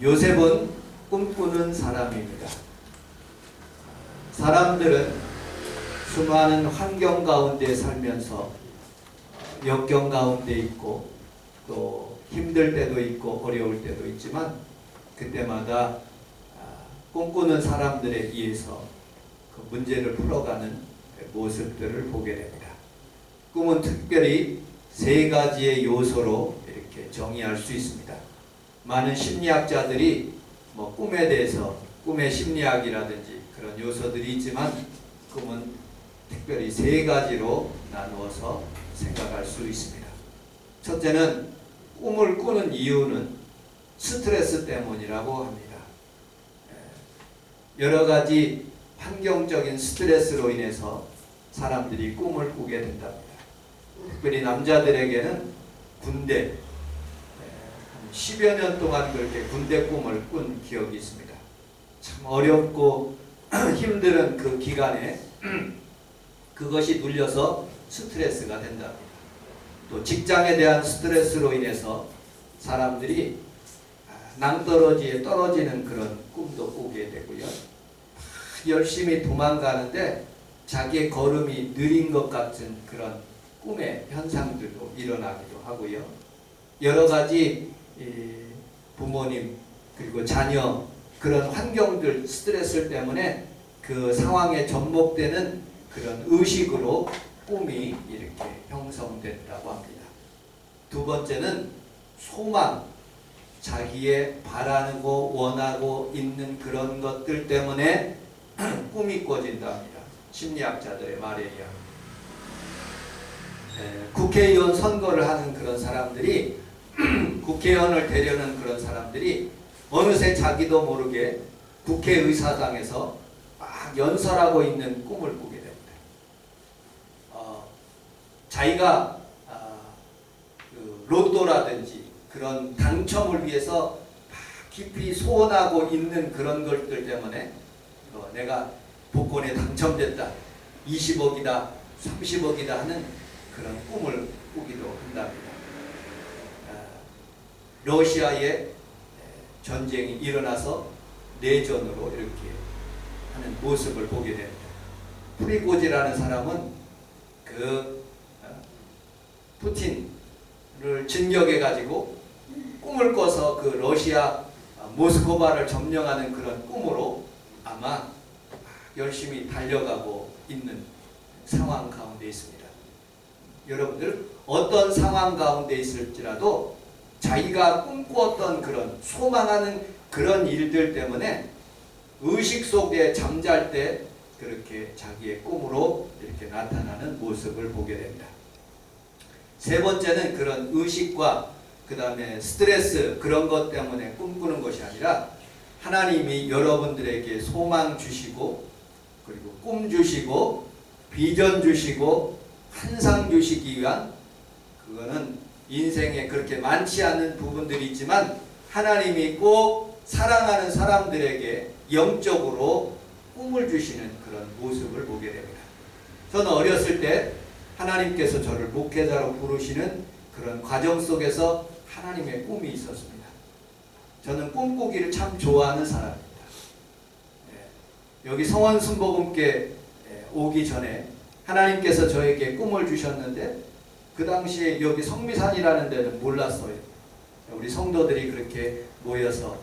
요셉은 꿈꾸는 사람입니다. 사람들은 수많은 환경 가운데 살면서 역경 가운데 있고 또 힘들 때도 있고 어려울 때도 있지만 그때마다 꿈꾸는 사람들에 의해서 그 문제를 풀어가는 모습들을 보게 됩니다. 꿈은 특별히 세 가지의 요소로 이렇게 정의할 수 있습니다. 많은 심리학자들이 꿈에 대해서 꿈의 심리학이라든지 그런 요소들이 있지만 꿈은 특별히 세 가지로 나누어서 생각할 수 있습니다. 첫째는 꿈을 꾸는 이유는 스트레스 때문이라고 합니다. 여러 가지 환경적인 스트레스로 인해서 사람들이 꿈을 꾸게 된답니다. 특별히 남자들에게는 군대, 10여 년 동안 그렇게 군대 꿈을 꾼 기억이 있습니다. 참 어렵고 힘든 그 기간에 그것이 눌려서 스트레스가 된답니다. 또 직장에 대한 스트레스로 인해서 사람들이 낭떠러지에 떨어지는 그런 꿈도 꾸게 되고요. 열심히 도망가는데 자기의 걸음이 느린 것 같은 그런 꿈의 현상들도 일어나기도 하고요. 여러 가지 부모님 그리고 자녀 그런 환경들 스트레스 때문에 그 상황에 접목되는 그런 의식으로 꿈이 이렇게 형성된다고 합니다. 두 번째는 소망, 자기의 바라고 원하고 있는 그런 것들 때문에 꿈이 꿔진다 합니다. 심리학자들의 말에 의하면. 국회의원 선거를 하는 그런 사람들이 국회의원을 되려는 그런 사람들이 어느새 자기도 모르게 국회의사당에서 막 연설하고 있는 꿈을 꾸게 됩니다. 자기가 그 로또라든지 그런 당첨을 위해서 막 깊이 소원하고 있는 그런 것들 때문에 내가 복권에 당첨됐다, 20억이다, 30억이다 하는 그런 꿈을 꾸기도 한답니다. 러시아에 전쟁이 일어나서 내전으로 이렇게 하는 모습을 보게 됩니다. 프리고지라는 사람은 그 푸틴을 진격해 가지고 꿈을 꿔서 그 러시아 모스크바를 점령하는 그런 꿈으로 아마 열심히 달려가고 있는 상황 가운데 있습니다. 여러분들 어떤 상황 가운데 있을지라도 자기가 꿈꾸었던 그런 소망하는 그런 일들 때문에 의식 속에 잠잘 때 그렇게 자기의 꿈으로 이렇게 나타나는 모습을 보게 됩니다. 세 번째는 그런 의식과 그 다음에 스트레스 그런 것 때문에 꿈꾸는 것이 아니라 하나님이 여러분들에게 소망 주시고 그리고 꿈 주시고 비전 주시고 환상 주시기 위한 그거는 인생에 그렇게 많지 않은 부분들이 있지만 하나님이 꼭 사랑하는 사람들에게 영적으로 꿈을 주시는 그런 모습을 보게 됩니다. 저는 어렸을 때 하나님께서 저를 목회자로 부르시는 그런 과정 속에서 하나님의 꿈이 있었습니다. 저는 꿈꾸기를 참 좋아하는 사람입니다. 여기 성원 순복음께 오기 전에 하나님께서 저에게 꿈을 주셨는데 그 당시에 여기 성미산이라는 데는 몰랐어요. 우리 성도들이 그렇게 모여서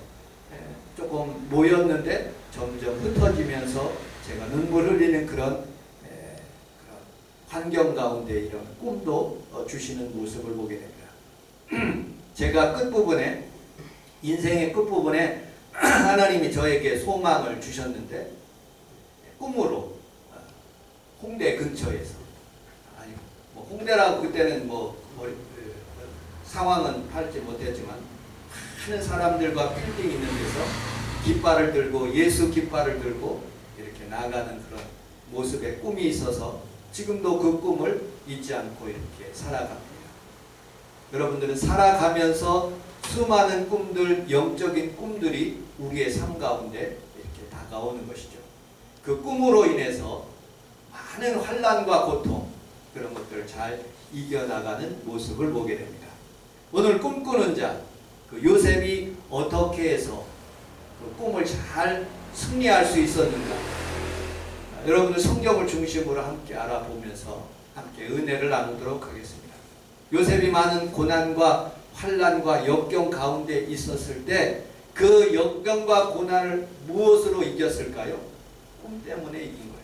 조금 모였는데 점점 흩어지면서 제가 눈물 흘리는 그런 환경 가운데 이런 꿈도 주시는 모습을 보게 됩니다. 제가 끝부분에 인생의 끝부분에 하나님이 저에게 소망을 주셨는데 꿈으로 홍대 근처에서 홍대라고 그때는 상황은 팔지 못했지만 많은 사람들과 빌딩 있는 데서 깃발을 들고 예수 깃발을 들고 이렇게 나가는 그런 모습의 꿈이 있어서 지금도 그 꿈을 잊지 않고 이렇게 살아갑니다. 여러분들은 살아가면서 수많은 꿈들, 영적인 꿈들이 우리의 삶 가운데 이렇게 다가오는 것이죠. 그 꿈으로 인해서 많은 환난과 고통 그런 것들을 잘 이겨나가는 모습을 보게 됩니다. 오늘 꿈꾸는 자, 그 요셉이 어떻게 해서 꿈을 잘 승리할 수 있었는가? 여러분들 성경을 중심으로 함께 알아보면서 함께 은혜를 나누도록 하겠습니다. 요셉이 많은 고난과 환난과 역경 가운데 있었을 때 그 역경과 고난을 무엇으로 이겼을까요? 꿈 때문에 이긴 거예요.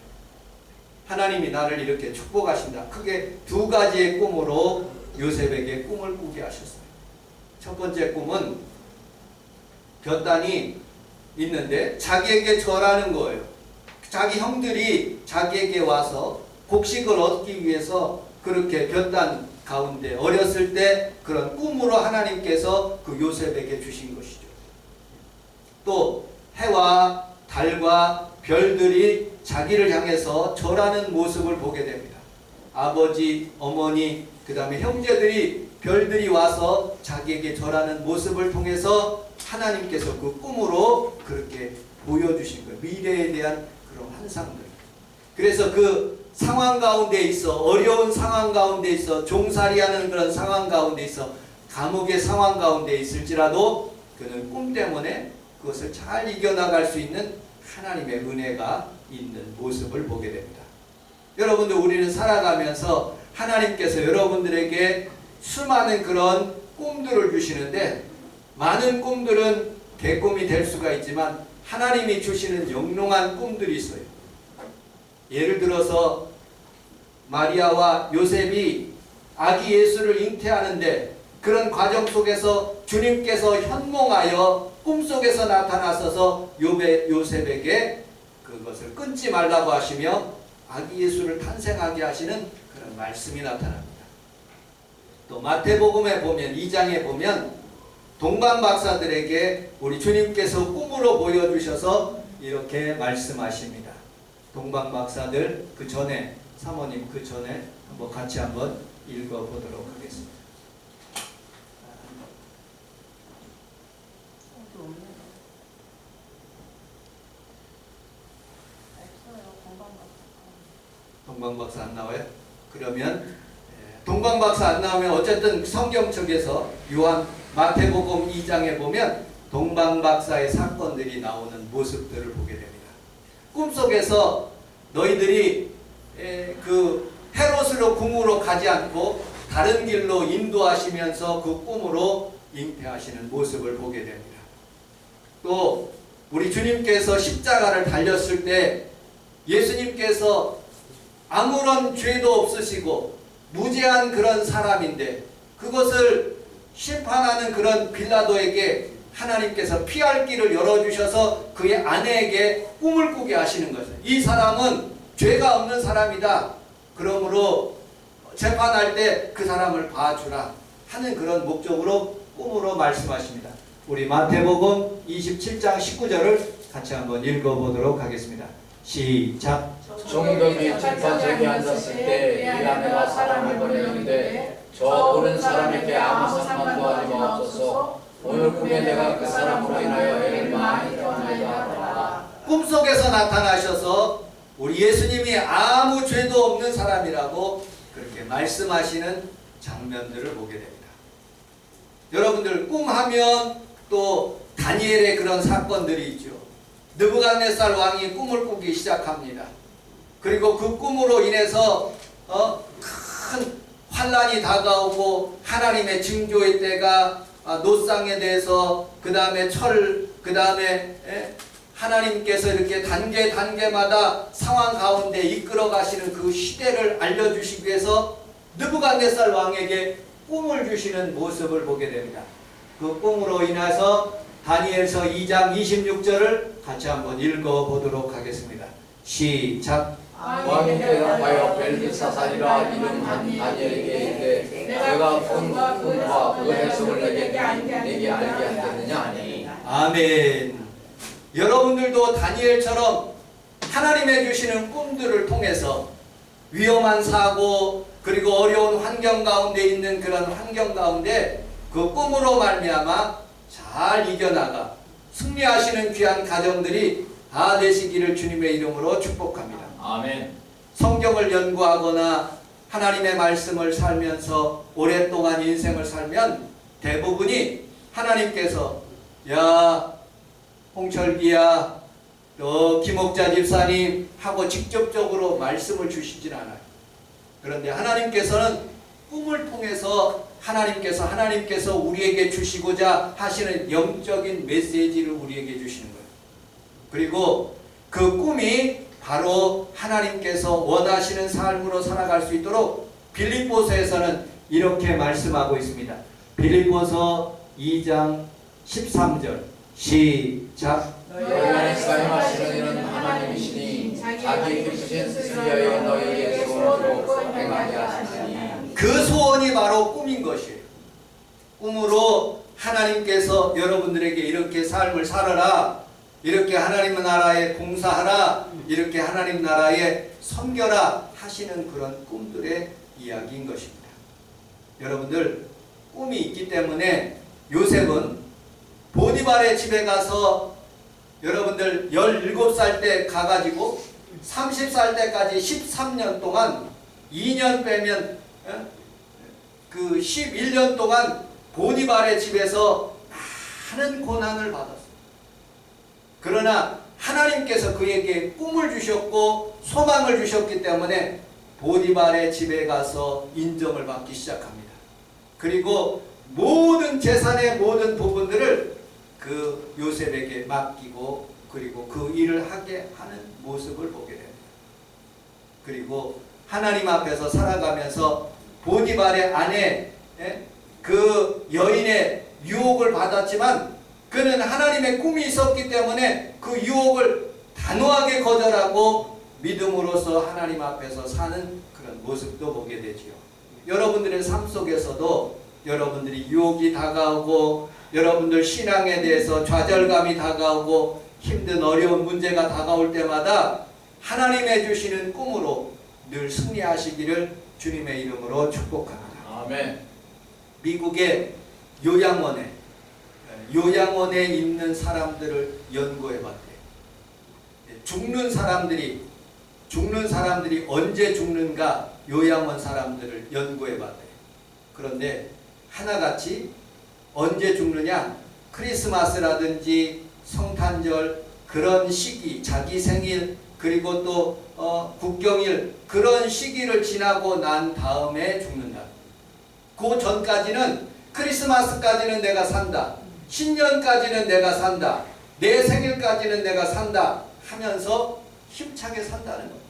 하나님이 나를 이렇게 축복하신다. 크게 두 가지의 꿈으로 요셉에게 꿈을 꾸게 하셨어요. 첫 번째 꿈은 볕단이 있는데 자기에게 절하는 거예요. 자기 형들이 자기에게 와서 곡식을 얻기 위해서 그렇게 볕단 가운데 어렸을 때 그런 꿈으로 하나님께서 그 요셉에게 주신 것이죠. 또 해와 달과 별들이 자기를 향해서 절하는 모습을 보게 됩니다. 아버지, 어머니, 그 다음에 형제들이 별들이 와서 자기에게 절하는 모습을 통해서 하나님께서 그 꿈으로 그렇게 보여주신 거예요. 미래에 대한 그런 환상들. 그래서 그 상황 가운데 있어, 어려운 상황 가운데 있어, 종살이하는 그런 상황 가운데 있어, 감옥의 상황 가운데 있을지라도 그는 꿈 때문에 그것을 잘 이겨나갈 수 있는 하나님의 은혜가 있는 모습을 보게 됩니다. 여러분들, 우리는 살아가면서 하나님께서 여러분들에게 수많은 그런 꿈들을 주시는데, 많은 꿈들은 개꿈이 될 수가 있지만 하나님이 주시는 영롱한 꿈들이 있어요. 예를 들어서 마리아와 요셉이 아기 예수를 잉태하는데 그런 과정 속에서 주님께서 현몽하여 꿈속에서 나타나셔서 요셉에게 그것을 끊지 말라고 하시며 아기 예수를 탄생하게 하시는 그런 말씀이 나타납니다. 또 마태복음에 보면 2장에 보면 동방박사들에게 우리 주님께서 꿈으로 보여주셔서 이렇게 말씀하십니다. 동방박사들 그 전에, 사모님 그 전에 한번 같이 한번 읽어보도록 하겠습니다. 동방박사 안 나와요? 그러면 동방박사 안 나오면 어쨌든 성경 쪽에서 요한 마태복음 2장에 보면 동방박사의 사건들이 나오는 모습들을 보게 됩니다. 꿈속에서 너희들이 그 헤롯으로 궁으로 가지 않고 다른 길로 인도하시면서 그 꿈으로 잉태하시는 모습을 보게 됩니다. 또 우리 주님께서 십자가를 달렸을 때 예수님께서 아무런 죄도 없으시고 무죄한 그런 사람인데 그것을 심판하는 그런 빌라도에게 하나님께서 피할 길을 열어주셔서 그의 아내에게 꿈을 꾸게 하시는 것이죠. 이 사람은 죄가 없는 사람이다. 그러므로 재판할 때 그 사람을 봐주라 하는 그런 목적으로 꿈으로 말씀하십니다. 우리 마태복음 27장 19절을 같이 한번 읽어보도록 하겠습니다. 시작. 종덕이 재판석에 앉았을 때 이 아내가 사람을 보내는데 저 오른 사람에게 아무 상관도 하지 마옵소서. 오늘 꿈에 내가 그 사람으로 인하여 애를 많이 떠나야 하더라. 꿈속에서 나타나셔서 우리 예수님이 아무 죄도 없는 사람이라고 그렇게 말씀하시는 장면들을 보게 됩니다. 여러분들, 꿈하면 또 다니엘의 그런 사건들이 있죠. 느부갓네살 왕이 꿈을 꾸기 시작합니다. 그리고 그 꿈으로 인해서 큰 환란이 다가오고 하나님의 징조의 때가 노상에 대해서 그 다음에 그 다음에 하나님께서 이렇게 단계마다 상황 가운데 이끌어 가시는 그 시대를 알려주시기 위해서 느부갓네살 왕에게 꿈을 주시는 모습을 보게 됩니다. 그 꿈으로 인해서 다니엘서 2장 26절을 같이 한번 읽어보도록 하겠습니다. 시작. 왕이 대답하여 벨드사살이라 이름한 다니엘에게 이르되 내가 꾼 꿈과 그 해석을 내게 알게 하겠느냐 하니. 아멘. 여러분들도 다니엘처럼 하나님의 주시는 꿈들을 통해서 위험한 사고 그리고 어려운 환경 가운데 있는 그런 환경 가운데 그 꿈으로 말미암아 잘 이겨나가 승리하시는 귀한 가정들이 다 되시기를 주님의 이름으로 축복합니다. 아멘. 성경을 연구하거나 하나님의 말씀을 살면서 오랫동안 인생을 살면 대부분이 하나님께서 야 홍철기야 또 김옥자 집사님 하고 직접적으로 말씀을 주시진 않아요. 그런데 하나님께서는 꿈을 통해서 하나님께서 우리에게 주시고자 하시는 영적인 메시지를 우리에게 주시는 거예요. 그리고 그 꿈이 바로 하나님께서 원하시는 삶으로 살아갈 수 있도록 빌립보서에서는 이렇게 말씀하고 있습니다. 빌립보서 2장 13절 시작. 너희 안에 사용하시는 이는 하나님이시니 자기 기쁘신 뜻을 위하여 너희에게 소원을 꼭 행하게 하시니. 그 소원이 바로 꿈인 것이에요. 꿈으로 하나님께서 여러분들에게 이렇게 삶을 살아라, 이렇게 하나님 나라에 봉사하라, 이렇게 하나님 나라에 섬겨라 하시는 그런 꿈들의 이야기인 것입니다. 여러분들 꿈이 있기 때문에 요셉은 보디발의 집에 가서 여러분들 17살 때 가가지고 30살 때까지 13년 동안 2년 빼면 그 11년 동안 보디발의 집에서 많은 고난을 받았어요. 그러나 하나님께서 그에게 꿈을 주셨고 소망을 주셨기 때문에 보디발의 집에 가서 인정을 받기 시작합니다. 그리고 모든 재산의 모든 부분들을 그 요셉에게 맡기고 그리고 그 일을 하게 하는 모습을 보게 됩니다. 그리고 하나님 앞에서 살아가면서 보디발의 아내 그 여인의 유혹을 받았지만 그는 하나님의 꿈이 있었기 때문에 그 유혹을 단호하게 거절하고 믿음으로써 하나님 앞에서 사는 그런 모습도 보게 되지요. 여러분들의 삶 속에서도 여러분들이 유혹이 다가오고 여러분들 신앙에 대해서 좌절감이 다가오고 힘든 어려운 문제가 다가올 때마다 하나님의 주시는 꿈으로 늘 승리하시기를 주님의 이름으로 축복합니다. 아멘. 미국의 요양원에 있는 사람들을 연구해 봤대요. 죽는 사람들이 언제 죽는가 요양원 사람들을 연구해 봤대요. 그런데 하나같이 언제 죽느냐, 크리스마스라든지 성탄절 그런 시기, 자기 생일 그리고 또 국경일 그런 시기를 지나고 난 다음에 죽는다. 그 전까지는 크리스마스까지는 내가 산다, 신년까지는 내가 산다, 내 생일까지는 내가 산다 하면서 힘차게 산다는 거예요.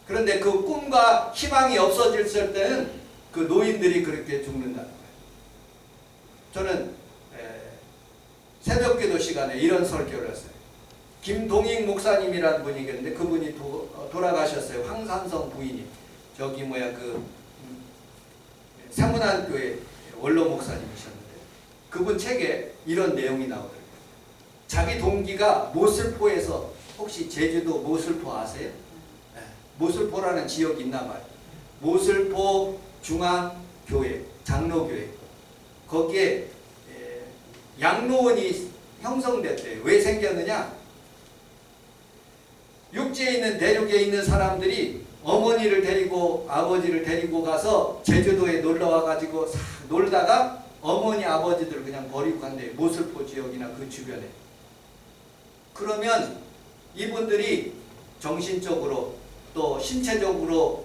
그런데 그 꿈과 희망이 없어질 때는 그 노인들이 그렇게 죽는다는 거예요. 저는 새벽기도 시간에 이런 설교를 했어요. 김동익 목사님이라는 분이 계는데 그분이 돌아가셨어요. 황산성 부인이 저기 세문안교회 원로 목사님이셨는데 그분 책에 이런 내용이 나오더라고요. 자기 동기가 모슬포에서, 혹시 제주도 모슬포 아세요? 모슬포라는 지역이 있나 봐요. 모슬포 중앙교회, 장로교회, 거기에 양로원이 형성됐대요. 왜 생겼느냐? 육지에 있는, 대륙에 있는 사람들이 어머니를 데리고 아버지를 데리고 가서 제주도에 놀러 와가지고 싹 놀다가 어머니 아버지들을 그냥 버리고 간대요. 모슬포 지역이나 그 주변에. 그러면 이분들이 정신적으로 또 신체적으로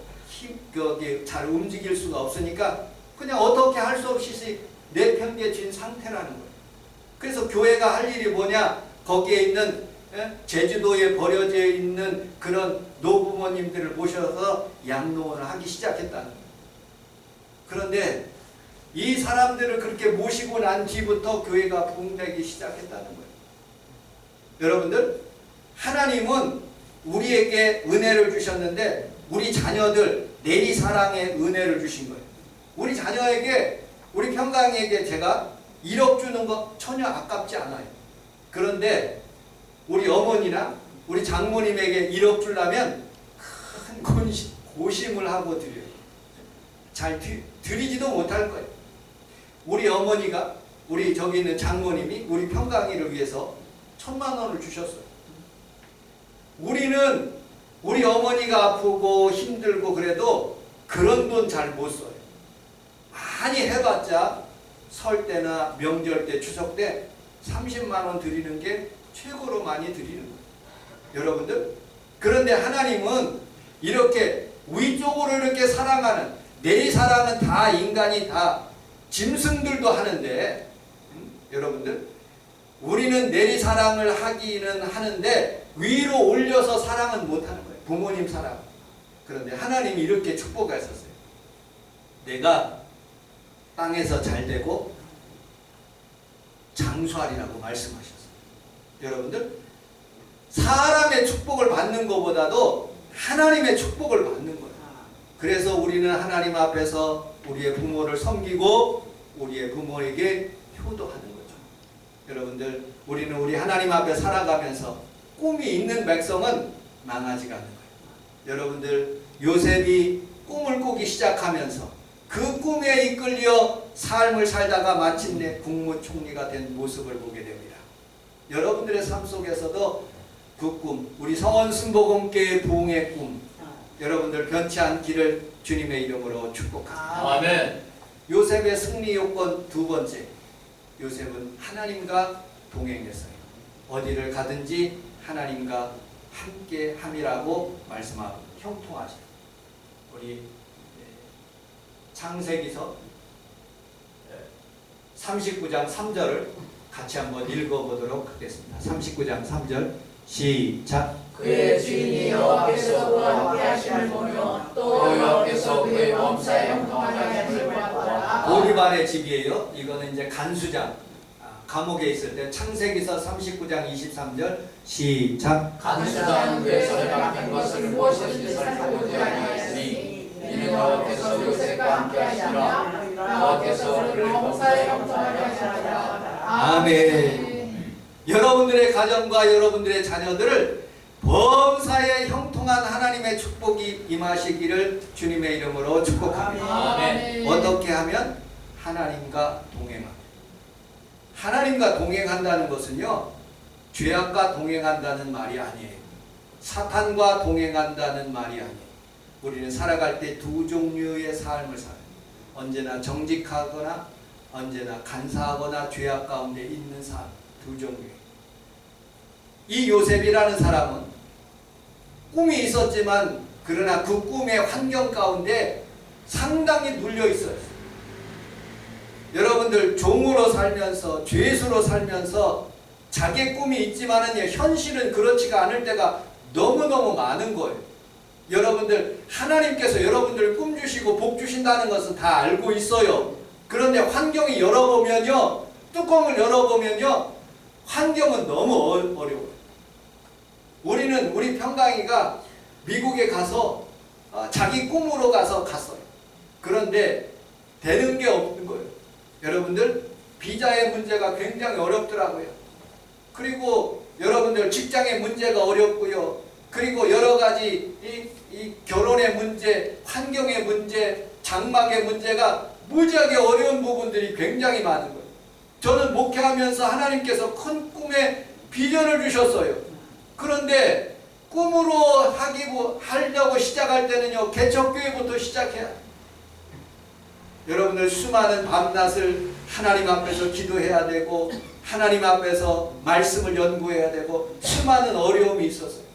잘 움직일 수가 없으니까 그냥 어떻게 할 수 없이 내팽개친 상태라는 거예요. 그래서 교회가 할 일이 뭐냐? 거기에 있는 제주도에 버려져 있는 그런 노부모님들을 모셔서 양로원을 하기 시작했다는 거예요. 그런데 이 사람들을 그렇게 모시고 난 뒤부터 교회가 붕되기 시작했다는 거예요. 여러분들, 하나님은 우리에게 은혜를 주셨는데 우리 자녀들 내리사랑의 은혜를 주신 거예요. 우리 자녀에게, 우리 평강에게 제가 1억 주는 거 전혀 아깝지 않아요. 그런데 우리 어머니나 우리 장모님에게 1억 주려면 큰 고심을 하고 드려요. 잘 드리지도 못할 거예요. 우리 어머니가, 우리 저기 있는 장모님이 우리 평강이를 위해서 1,000만 원을 주셨어요. 우리는 우리 어머니가 아프고 힘들고 그래도 그런 돈 잘 못 써요. 많이 해봤자 설 때나 명절 때, 추석 때 30만 원 드리는 게 최고로 많이 드리는 거예요. 여러분들, 그런데 하나님은 이렇게 위쪽으로 이렇게 사랑하는, 내리사랑은 다 인간이 다 짐승들도 하는데, 여러분들, 우리는 내리사랑을 하기는 하는데 위로 올려서 사랑은 못하는 거예요. 부모님 사랑. 그런데 하나님이 이렇게 축복하셨어요. 내가 땅에서 잘 되고 장수하리라고 말씀하셨어요. 여러분들, 사람의 축복을 받는 것보다도 하나님의 축복을 받는 거예요. 그래서 우리는 하나님 앞에서 우리의 부모를 섬기고 우리의 부모에게 효도하는 거죠. 여러분들, 우리는 우리 하나님 앞에 살아가면서 꿈이 있는 백성은 망하지가 않는 거예요. 여러분들, 요셉이 꿈을 꾸기 시작하면서 그 꿈에 이끌려 삶을 살다가 마침내 국무총리가 된 모습을 보게 됩니다. 여러분들의 삶 속에서도 그 꿈, 우리 성원 순복음교회 부흥의 꿈, 여러분들 변치 않기를 주님의 이름으로 축복합니다. 아멘. 요셉의 승리 요건 두 번째, 요셉은 하나님과 동행했어요. 어디를 가든지 하나님과 함께 함이라고 말씀하고 형통하죠. 우리 창세기서 39장 3절을 같이 한번 읽어보도록 하겠습니다. 39장 3절 시작. 그의 주인이 여호와께서 그와 함께 하심을 보며 또 여호와께서 그의 범사에 형통하게 하심을 보았더라. 오리발의 집이에요. 이거는 이제 간수장, 감옥에 있을 때. 창세기서 39장 23절 시작. 간수장은 그의 손에 박힌 것을 무엇이든지 살펴보지 아니하였으니 이는 여호와께서 요셉과 함께 하시니라. 여호와께서 그를 범사에 형통하게 하시니라. 아멘. 여러분들의 가정과 여러분들의 자녀들을 범사에 형통한 하나님의 축복이 임하시기를 주님의 이름으로 축복합니다. 아멘. 어떻게 하면? 하나님과 동행합니다. 하나님과 동행한다는 것은요, 죄악과 동행한다는 말이 아니에요. 사탄과 동행한다는 말이 아니에요. 우리는 살아갈 때 두 종류의 삶을 살아요. 언제나 정직하거나 언제나 간사하거나 죄악 가운데 있는 삶, 두 종류예요. 이 요셉이라는 사람은 꿈이 있었지만 그러나 그 꿈의 환경 가운데 상당히 눌려 있어요. 여러분들, 종으로 살면서 죄수로 살면서 자기의 꿈이 있지만은 현실은 그렇지가 않을 때가 너무너무 많은 거예요. 여러분들, 하나님께서 여러분들 꿈 주시고 복 주신다는 것은 다 알고 있어요. 그런데 환경이 열어보면요, 뚜껑을 열어보면요, 환경은 너무 어려워요. 우리 평강이가 미국에 가서 자기 꿈으로 갔어요. 그런데 되는 게 없는 거예요. 여러분들, 비자의 문제가 굉장히 어렵더라고요. 그리고 여러분들, 직장의 문제가 어렵고요. 그리고 여러 가지 이 결혼의 문제, 환경의 문제, 장막의 문제가 무지하게 어려운 부분들이 굉장히 많은 거예요. 저는 목회하면서 하나님께서 큰 꿈의 비전을 주셨어요. 그런데 꿈으로 하려고 시작할 때는요, 개척교회부터 시작해야 돼요. 여러분들, 수많은 밤낮을 하나님 앞에서 기도해야 되고 하나님 앞에서 말씀을 연구해야 되고 수많은 어려움이 있었어요.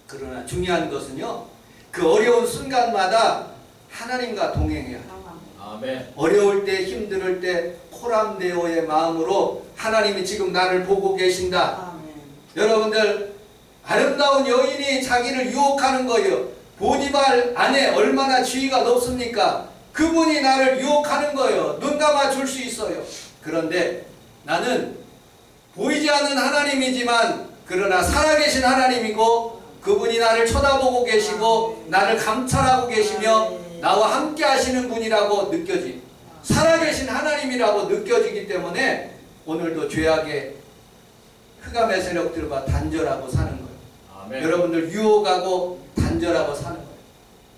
그러나 중요한 것은요, 그 어려운 순간마다 하나님과 동행해야 돼요. 아멘. 어려울 때, 힘들 때 코람데오의 마음으로 하나님이 지금 나를 보고 계신다. 여러분들, 아름다운 여인이 자기를 유혹하는 거예요. 보디발 아내 얼마나 지위가 높습니까? 그분이 나를 유혹하는 거예요. 눈 감아 줄 수 있어요. 그런데 나는 보이지 않는 하나님이지만 그러나 살아계신 하나님이고 그분이 나를 쳐다보고 계시고 나를 감찰하고 계시며 나와 함께 하시는 분이라고 느껴지, 살아계신 하나님이라고 느껴지기 때문에 오늘도 죄악의 흑암의 세력들과 단절하고 사는 거예요. 아멘. 여러분들, 유혹하고 단절하고 사는 거예요.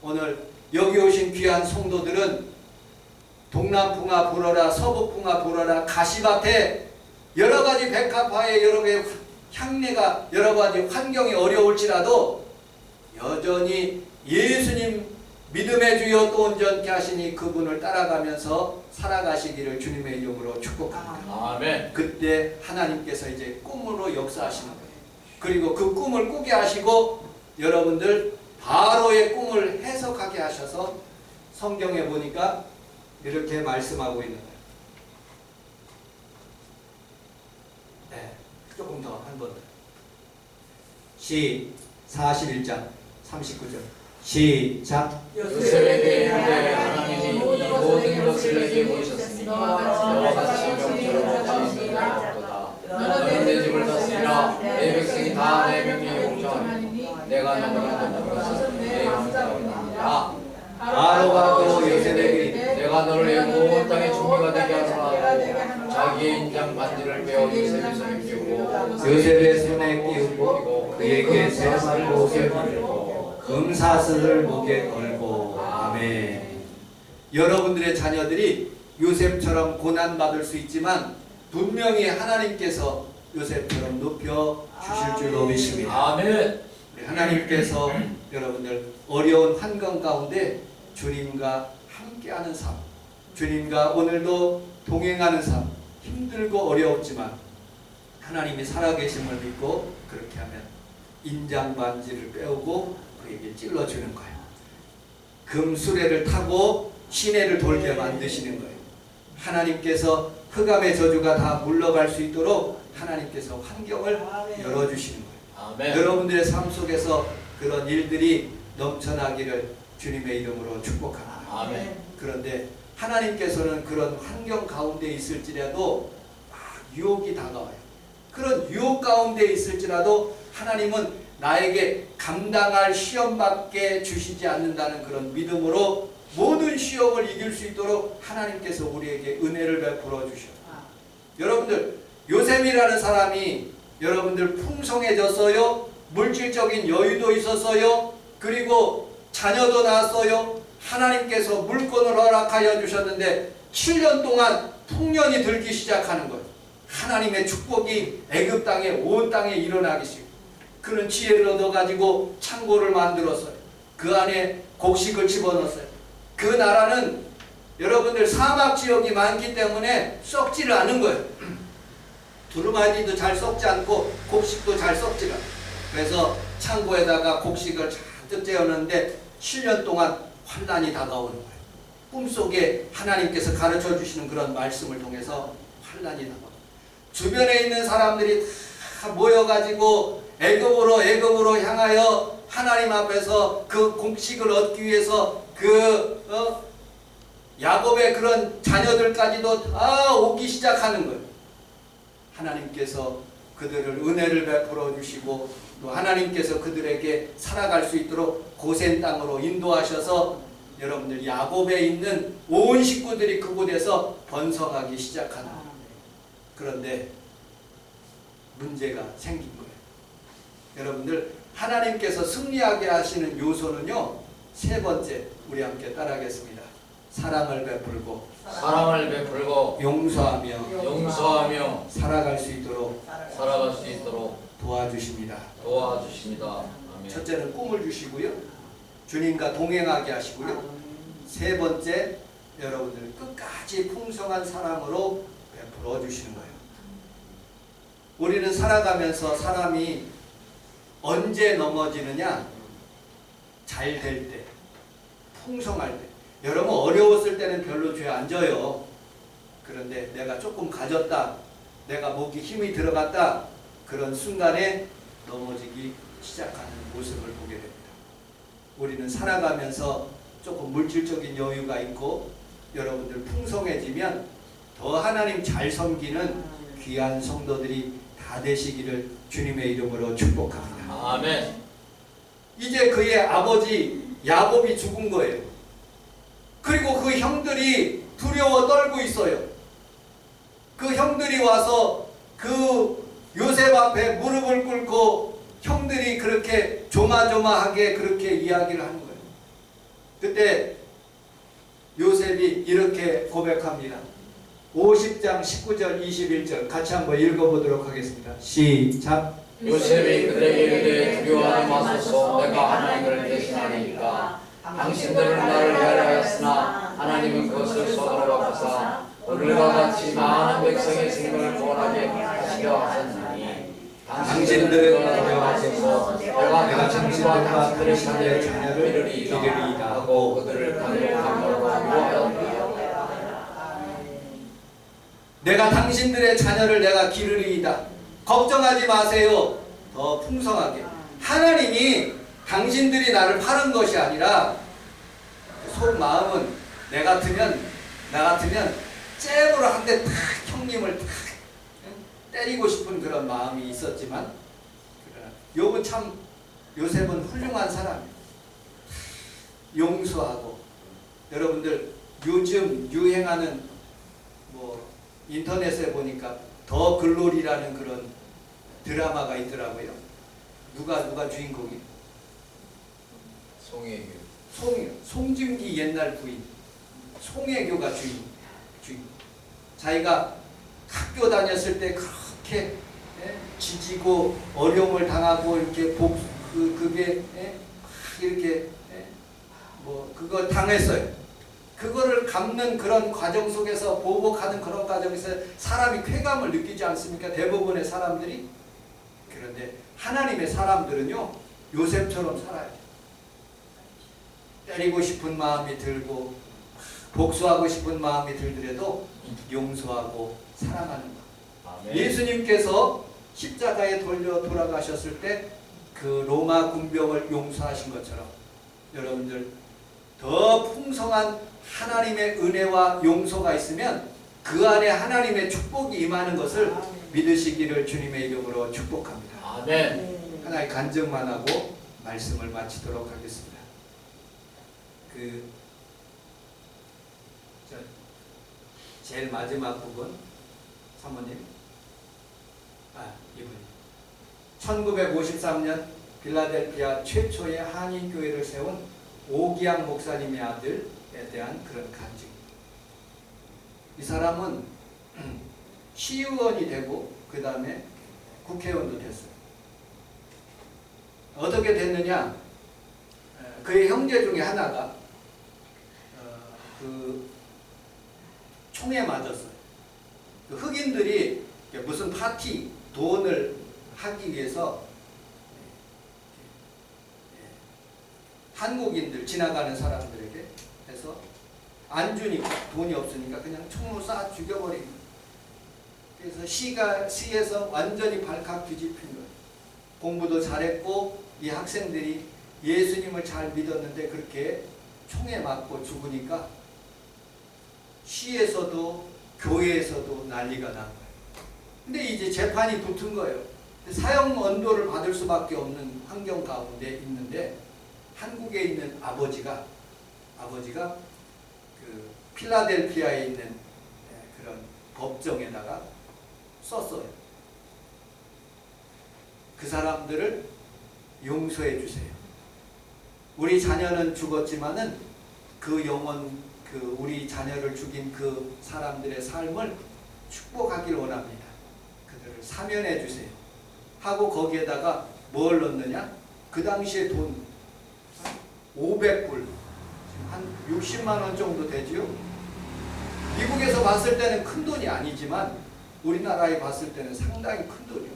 오늘 여기 오신 귀한 성도들은 동남풍아 불어라, 서북풍아 불어라, 가시밭에 여러 가지 백합화의 여러 개의 향내가, 여러 가지 환경이 어려울지라도 여전히 예수님 믿음의 주여 또 온전케 하시니 그분을 따라가면서 살아가시기를 주님의 이름으로 축복합니다. 아멘. 그때 하나님께서 이제 꿈으로 역사하시는 거예요. 그리고 그 꿈을 꾸게 하시고 여러분들 바로의 꿈을 해석하게 하셔서 성경에 보니까 이렇게 말씀하고 있는 거예요. 네, 조금 더 한 번 더. 41장 39절 시작. 요셉에게 이르되 하나님이 이 모든 것을 내게 보이셨으니 너와 같이 명철을 가지리라. 너는 내 집을 다스리라. 내 백성이 다 내 명령에 공정하니 내가 너를 돕는 것은 내 영광이니라. 바로가 요셉에게 이르되 내가 너를 온 땅에 준비가 되게 하노라. 자기의 인장 반지를 빼어 요셉의 손에 끼우고 요셉의 손에 끼우고 그에게 세마를 목에 걸고 금사슬을 목에 걸고. 아멘. 여러분들의 자녀들이 요셉처럼 고난받을 수 있지만 분명히 하나님께서 요셉처럼 높여 주실 줄 믿습니다. 아멘. 하나님께서 여러분들 어려운 환경 가운데 주님과 함께하는 삶, 주님과 오늘도 동행하는 삶, 힘들고 어려웠지만 하나님이 살아계심을 믿고 그렇게 하면 인장 반지를 빼오고 그에게 찔러주는 거예요. 금 수레를 타고 시내를 돌게 만드시는 거예요. 하나님께서 흑암의 저주가 다 물러갈 수 있도록 하나님께서 환경을 열어주시는 거예요. 아멘. 여러분들의 삶 속에서 그런 일들이 넘쳐나기를 주님의 이름으로 축복합니다. 아멘. 그런데 하나님께서는 그런 환경 가운데 있을지라도 유혹이 다가와요. 그런 유혹 가운데 있을지라도 하나님은 나에게 감당할 시험밖에 주시지 않는다는 그런 믿음으로 모든 시험을 이길 수 있도록 하나님께서 우리에게 은혜를 베풀어 주셔요. 여러분들 요셉이라는 사람이 여러분들 풍성해졌어요. 물질적인 여유도 있었어요. 그리고 자녀도 낳았어요. 하나님께서 물권을 허락하여 주셨는데 7년 동안 풍년이 들기 시작하는 거예요. 하나님의 축복이 애굽 땅에 온 땅에 일어나기 시작. 그는 지혜를 얻어가지고 창고를 만들었어요. 그 안에 곡식을 집어넣었어요. 그 나라는 여러분들 사막 지역이 많기 때문에 썩지를 않은 거예요. 두루마리도 잘 썩지 않고 곡식도 잘 썩지가 않아요. 그래서 창고에다가 곡식을 잔뜩 재어놨는데 7년 동안 환난이 다가오는 거예요. 꿈속에 하나님께서 가르쳐 주시는 그런 말씀을 통해서 환난이 다가와요. 주변에 있는 사람들이 다 모여가지고 애굽으로 향하여 하나님 앞에서 그 곡식을 얻기 위해서 야곱의 그런 자녀들까지도 다 오기 시작하는 거예요. 하나님께서 그들을 은혜를 베풀어 주시고 또 하나님께서 그들에게 살아갈 수 있도록 고센 땅으로 인도하셔서 여러분들 야곱에 있는 온 식구들이 그곳에서 번성하기 시작하는 거예요. 그런데 문제가 생긴 거예요. 여러분들 하나님께서 승리하게 하시는 요소는요, 세 번째 우리 함께 따라하겠습니다. 사랑을 베풀고 용서하며 살아갈 수 있도록 도와주십니다. 아멘. 첫째는 꿈을 주시고요, 주님과 동행하게 하시고요, 세 번째 여러분들 끝까지 풍성한 사랑으로 베풀어 주시는 거예요. 우리는 살아가면서 사람이 언제 넘어지느냐? 잘 될 때, 풍성할 때. 여러분 어려웠을 때는 별로 죄 안 져요. 그런데 내가 조금 가졌다, 내가 목이 힘이 들어갔다, 그런 순간에 넘어지기 시작하는 모습을 보게 됩니다. 우리는 살아가면서 조금 물질적인 여유가 있고 여러분들 풍성해지면 더 하나님 잘 섬기는 귀한 성도들이 다 되시기를 주님의 이름으로 축복합니다. 아멘. 이제 그의 아버지 야곱이 죽은 거예요. 그리고 그 형들이 두려워 떨고 있어요. 그 형들이 와서 그 요셉 앞에 무릎을 꿇고 형들이 그렇게 조마조마하게 그렇게 이야기를 하는 거예요. 그때 요셉이 이렇게 고백합니다. 50장 19절 21절 같이 한번 읽어보도록 하겠습니다. 시작. 요셉이 그들에게 이르되 두려워하지 마소서 내가 하나님을 대신하니까 당신들은 나를 헤아려하였으나 하나님은 그것을 손으로 갚으사 오늘과 같이 많은 백성의 생명을 구원하게 하시려 하셨나니 당신들은 두려워하셔서 내가 당신과 그들의 자녀를 기르리이다 하고 그들을 강력하고 구하였다. 내가 당신들의 자녀를 내가 기르리이다. 걱정하지 마세요. 더 풍성하게. 하나님이 당신들이 나를 파는 것이 아니라 속 마음은 나 같으면 잽으로 한 대 탁 형님을 탁 때리고 싶은 그런 마음이 있었지만 요셉은 훌륭한 사람이에요. 용서하고. 여러분들 요즘 유행하는 인터넷에 보니까 더 글로리라는 그런 드라마가 있더라고요. 누가 주인공이에요? 송중기 옛날 부인 송혜교가 주인. 자기가 학교 다녔을 때 그렇게 지지고 어려움을 당하고 이렇게 그게 이렇게 그거 당했어요. 그거를 갚는 그런 과정 속에서 보복하는 그런 과정에서 사람이 쾌감을 느끼지 않습니까? 대부분의 사람들이. 그런데 하나님의 사람들은요, 요셉처럼 살아요. 때리고 싶은 마음이 들고 복수하고 싶은 마음이 들더라도 용서하고 사랑하는 것. 예수님께서 십자가에 돌아가셨을 때 그 로마 군병을 용서하신 것처럼 여러분들 더 풍성한 하나님의 은혜와 용서가 있으면 그 안에 하나님의 축복이 임하는 것을 믿으시기를 주님의 이름으로 축복합니다. 아멘. 하나의 간증만 하고 말씀을 마치도록 하겠습니다. 제일 마지막 부분 사모님 이분 1953년 필라델피아 최초의 한인교회를 세운 오기양 목사님의 아들에 대한 그런 간증. 이 사람은 시의원이 되고 그 다음에 국회의원도 됐어요. 어떻게 됐느냐? 그의 형제 중에 하나가 그 총에 맞았어요. 그 흑인들이 무슨 파티 돈을 하기 위해서 한국인들 지나가는 사람들에게 해서 안 주니까 돈이 없으니까 그냥 총으로 쏴 죽여버린 거예요. 그래서 시에서 완전히 발칵 뒤집힌 거예요. 공부도 잘했고 이 학생들이 예수님을 잘 믿었는데 그렇게 총에 맞고 죽으니까 시에서도 교회에서도 난리가 난 거예요. 근데 이제 재판이 붙은 거예요. 사형 언도를 받을 수밖에 없는 환경 가운데 있는데 한국에 있는 아버지가 그 필라델피아에 있는 그런 법정에다가 썼어요. 그 사람들을 용서해 주세요. 우리 자녀는 죽었지만은 그 우리 자녀를 죽인 그 사람들의 삶을 축복하길 원합니다. 그들을 사면해 주세요. 하고 거기에다가 뭘 넣느냐? 그 당시에 돈 500불, 한 60만 원 정도 되지요. 미국에서 봤을 때는 큰 돈이 아니지만 우리나라에 봤을 때는 상당히 큰 돈이요.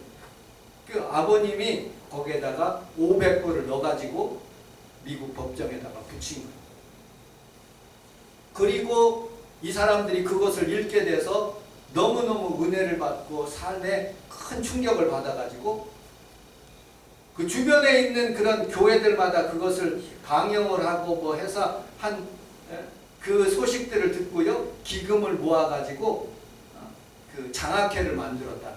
그 아버님이 거기에다가 500불을 넣어가지고 미국 법정에다가 붙인 거예요. 그리고 이 사람들이 그것을 읽게 돼서 너무너무 은혜를 받고 삶에 큰 충격을 받아가지고 그 주변에 있는 그런 교회들마다 그것을 방영을 하고 해서 그 소식들을 듣고요, 기금을 모아가지고 그 장학회를 만들었다.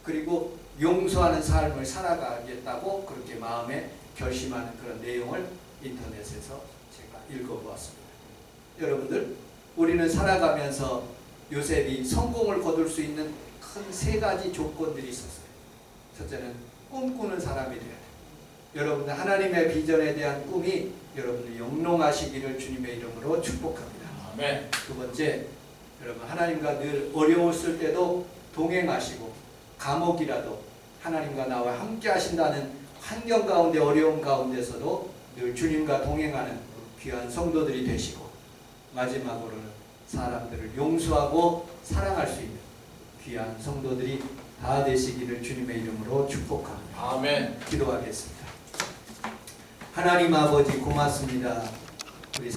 그리고 용서하는 삶을 살아가겠다고 그렇게 마음에 결심하는 그런 내용을 인터넷에서 제가 읽어보았습니다. 여러분들, 우리는 살아가면서 요셉이 성공을 거둘 수 있는 큰 3가지 조건들이 있었어요. 첫째는 꿈꾸는 사람이 돼야 돼요. 여러분들 하나님의 비전에 대한 꿈이 여러분들 영롱하시기를 주님의 이름으로 축복합니다. 아멘. 두 번째, 여러분 하나님과 늘 어려웠을 때도 동행하시고 감옥이라도 하나님과 나와 함께 하신다는 환경 가운데 어려움 가운데서도 늘 주님과 동행하는 귀한 성도들이 되시고 마지막으로는 사람들을 용서하고 사랑할 수 있는 귀한 성도들이 다 되시기를 주님의 이름으로 축복합니다. 아멘. 기도하겠습니다. 하나님 아버지 고맙습니다.